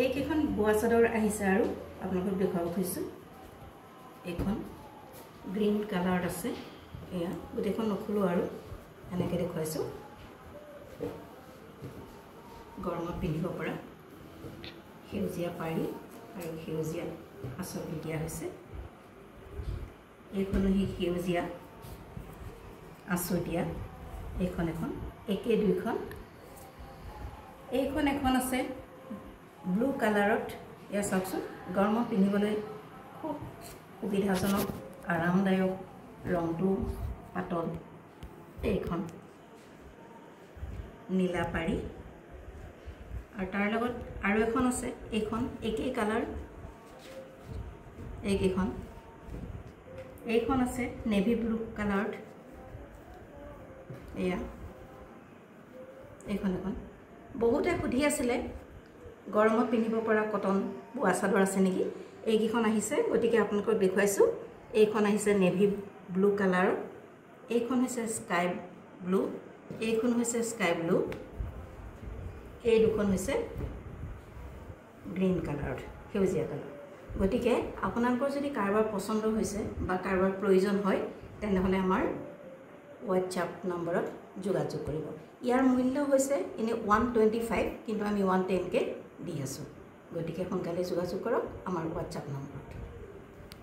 এইকেইখন বোৱা চাদৰ আহিছে আৰু আপোনালোকক দেখাব খুজিছোঁ এইখন গ্ৰীণ কালাৰত আছে এয়া গোটেইখন নখলো আৰু এনেকৈ দেখুৱাইছোঁ গৰমত পিন্ধিব পৰা সেউজীয়া পাৰি আৰু সেউজীয়া আঁচল দিয়া হৈছে এইখনো সেই সেউজীয়া আঁচল দিয়া এইখন এখন একে দুইখন এইখন এখন আছে ব্লু কালাৰত এয়া চাওকচোন গৰমত পিন্ধিবলৈ খুব সুবিধাজনক আৰামদায়ক ৰংটো পাতল এইখন নীলা পাৰি আৰু তাৰ লগত আৰু এখন আছে এইখন একেই কালাৰ এইখন আছে নেভি ব্লু কালাৰত এয়া এইখন এখন বহুতে সুধি আছিলে গৰমত পিন্ধিব পৰা কটন বোৱা চাদৰ আছে নেকি এইকেইখন আহিছে গতিকে আপোনালোকক দেখুৱাইছোঁ এইখন আহিছে নেভি ব্লু কালাৰ এইখন হৈছে স্কাই ব্লু এইখন হৈছে স্কাই ব্লু এই দুখন হৈছে গ্ৰীণ কালাৰত সেউজীয়া কালাৰ গতিকে আপোনালোকৰ যদি কাৰোবাৰ পছন্দ হৈছে বা কাৰোবাৰ প্ৰয়োজন হয় তেনেহ'লে আমাৰ হোৱাটছআপ নম্বৰত যোগাযোগ কৰিব ইয়াৰ মূল্য হৈছে এনে 125 কিন্তু আমি 110 কে দি আছোঁ গতিকে সোনকালে যোগাযোগ কৰক আমাৰ হোৱাটছআপ নম্বৰত